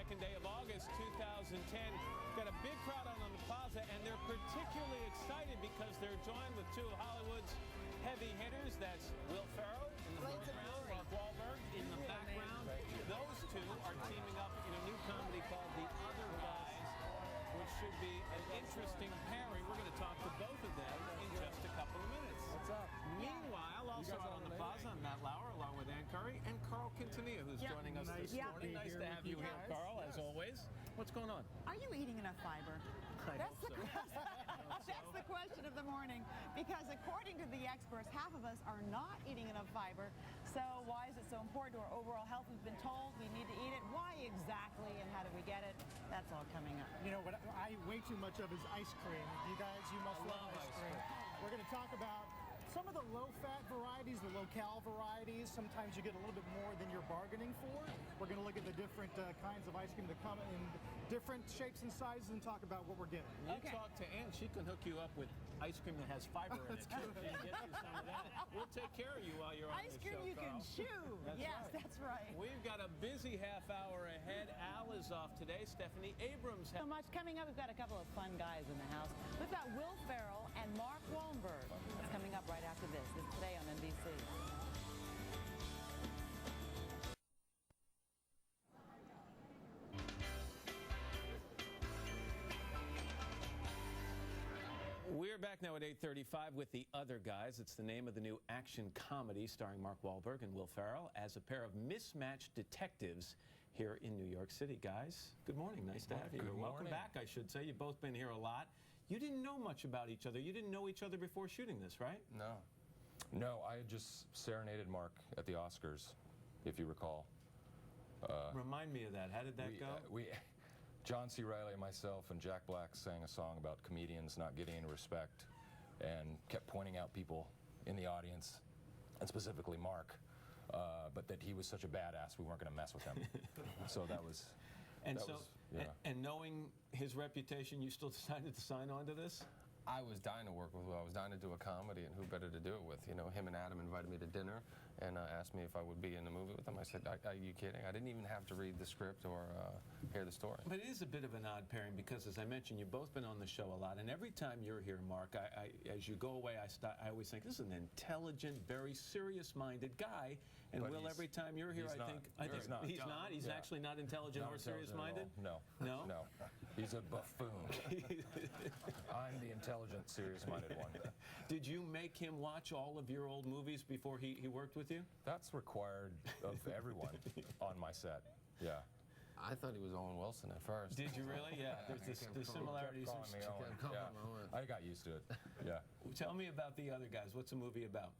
22nd day of August 2010. Got a big crowd on the plaza, and they're particularly excited because they're joined with two of Hollywood's heavy hitters. That's Will Ferrell in the foreground, Mark Wahlberg in the background. Those two are teaming up in a new comedy called The Other Guys, which should be an interesting pairing. We're going to talk to both of them in just a couple of minutes. What's up? Meanwhile, also out on the plaza, I'm Matt Lauer, along with Ann Curry and Carl Quintanilla, who's joining us this morning. Nice to have you here, Carl, as always. What's going on? Are you eating enough fiber? That's the question of the morning, because according to the experts, half of us are not eating enough fiber. So why is it so important to our overall health? We've been told we need to eat it. Why exactly, and how do we get it? That's all coming up. You know what I way too much of is ice cream. You guys, you must love ice cream. We're going to talk about some of the low-fat varieties, the low-cal varieties. Sometimes you get a little bit more than you're bargaining for. We're going to look at the different kinds of ice cream that come in different shapes and sizes and talk about what we're getting. You talk to Ann. She can hook you up with ice cream that has fiber in it. She can get you some of that. We'll take care of you while you're on the show, Ice cream you Carl. can chew. Yes, that's right. We've got a busy half hour ahead. Al is off today. Stephanie Abrams. So much coming up. We've got a couple of fun guys in the house. We've got Will Ferrell and Mark Wahlberg. That's coming up right after this. This is Today on NBC. We're back now at 8:35 with The Other Guys. It's the name of the new action comedy starring Mark Wahlberg and Will Ferrell as a pair of mismatched detectives here in New York City. Guys, good morning. Nice to have you. Welcome back, I should say. You've both been here a lot. You didn't know much about each other. You didn't know each other before shooting this, right? No. No, I had just serenaded Mark at the Oscars, if you recall. Remind me of that. How did that go? John C. Reilly, myself, and Jack Black sang a song about comedians not getting any respect and kept pointing out people in the audience, and specifically Mark, but that he was such a badass we weren't going to mess with him. So that was... And knowing his reputation, you still decided to sign on to this? I was dying to work with Will. I was dying to do a comedy, and who better to do it with? You know, him and Adam invited me to dinner and asked me if I would be in the movie with them. I said, are you kidding? I didn't even have to read the script or hear the story. But it is a bit of an odd pairing because, as I mentioned, you've both been on the show a lot, and every time you're here, Mark, as you go away, I always think, this is an intelligent, very serious-minded guy, and but Will, every time you're here, I think he's not. He's not? He's actually not intelligent or serious-minded? No. No? No. He's a buffoon. I'm the intelligent, serious-minded one. Did you make him watch all of your old movies before he worked with you? That's required of everyone on my set. Yeah. I thought he was Owen Wilson at first. Did you really? Yeah. There's similarities. Yeah. I got used to it. Yeah. Tell me about The Other Guys. What's the movie about?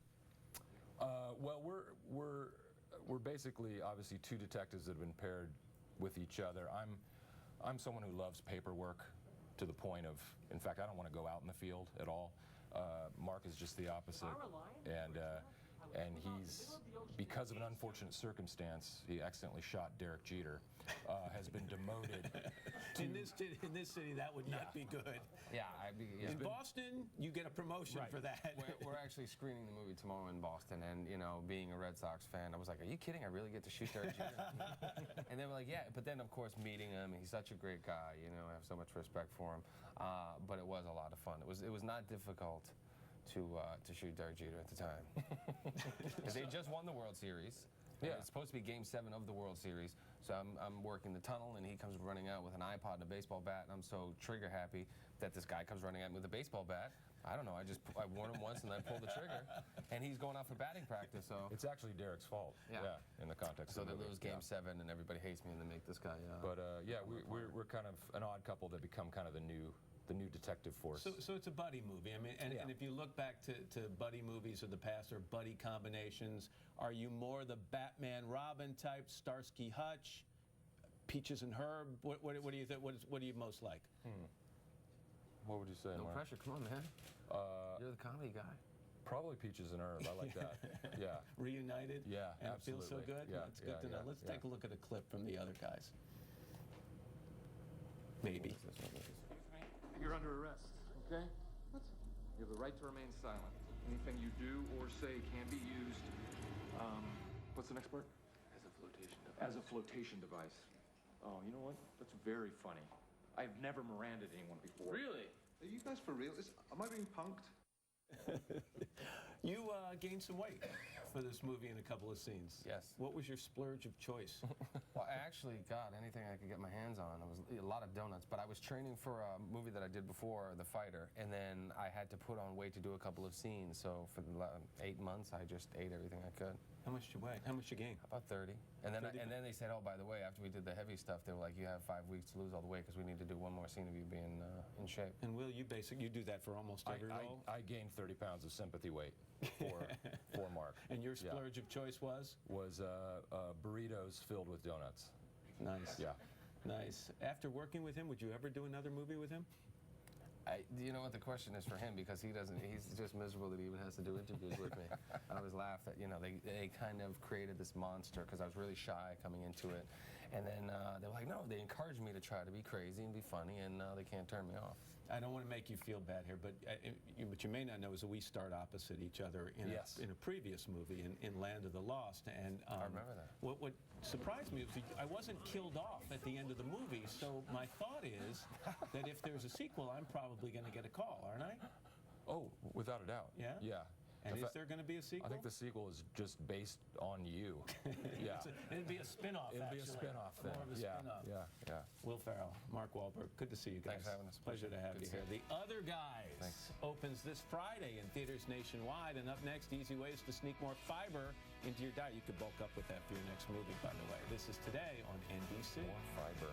Well, we're basically obviously two detectives that have been paired with each other. I'm someone who loves paperwork to the point of, in fact, I don't want to go out in the field at all. Mark is just the opposite, and he's, because of an unfortunate circumstance, he accidentally shot Derek Jeter, has been demoted. In this city, that would not be good. Yeah, in Boston, you get a promotion for that. We're actually screening the movie tomorrow in Boston, and you know, being a Red Sox fan, I was like, "Are you kidding? I really get to shoot Derek Jeter?" And they were like, "Yeah." But then, of course, meeting him, he's such a great guy. You know, I have so much respect for him. But it was a lot of fun. It was not difficult to shoot Derek Jeter at the time. Because they just won the World Series. Yeah. It's supposed to be Game 7 of the World Series. So I'm working the tunnel, and he comes running out with an iPod and a baseball bat, and I'm so trigger happy that this guy comes running at me with a baseball bat. I don't know, I warned him once and I pulled the trigger, and he's going out for batting practice. So it's actually Derek's fault. Yeah. In the context. So of they the movie. lose Game 7, and everybody hates me, and they make this guy. But yeah, we're kind of an odd couple that become kind of the new detective force. So it's a buddy movie. I mean, and if you look back to buddy movies of the past or buddy combinations, are you more the Batman-Robin type, Starsky Hutch, Peaches and Herb? What do you think? What do you most like? What would you say, No Mark? pressure. Come on, man. You're the comedy guy. Probably Peaches and Herb. I like that. Yeah. Reunited? Yeah, and absolutely. it feels so good? Yeah, That's good to know. Let's take a look at a clip from The Other Guys. Maybe. You're under arrest, okay? What? You have the right to remain silent. Anything you do or say can be used, what's the next part? As a flotation device. As a flotation device. Oh, you know what? That's very funny. I've never Miranda'd anyone before. Really? Are you guys for real? Am I being punked? You gained some weight for this movie in a couple of scenes. Yes. What was your splurge of choice? Well, I actually got anything I could get my hands on. It was a lot of donuts, but I was training for a movie that I did before, The Fighter, and then I had to put on weight to do a couple of scenes. So for the 8 months, I just ate everything I could. How much did you weigh? How much did you gain? About 30. And then 30? and then they said, oh, by the way, after we did the heavy stuff, they were like, you have 5 weeks to lose all the weight because we need to do one more scene of you being in shape. And Will, you do that for almost every role? I gained 30 pounds of sympathy weight for Mark. And your splurge of choice was? Was burritos filled with donuts. Nice. Yeah. Nice. After working with him, would you ever do another movie with him? You know what the question is for him, because he's just miserable that he even has to do interviews with me. I always laugh that, you know, they kind of created this monster because I was really shy coming into it. And then they were like, no, they encouraged me to try to be crazy and be funny, and they can't turn me off. I don't want to make you feel bad here, but what you may not know is that we starred opposite each other in a previous movie, in Land of the Lost. And I remember that. What surprised me was I wasn't killed off at the end of the movie, so my thought is that if there's a sequel, I'm probably going to get a call, aren't I? Oh, without a doubt. Yeah? Yeah. And is there going to be a sequel? I think the sequel is just based on you. Yeah. It'd be a spin-off, It'll be a actually. spin-off thing. More of a Yeah, spin-off. yeah. Will Ferrell, Mark Wahlberg, good to see you guys. Thanks for having us. Pleasure to have Good you to here. see The Other Guys opens this Friday in theaters nationwide. And up next, easy ways to sneak more fiber into your diet. You could bulk up with that for your next movie, by the way. This is Today on NBC. More fiber.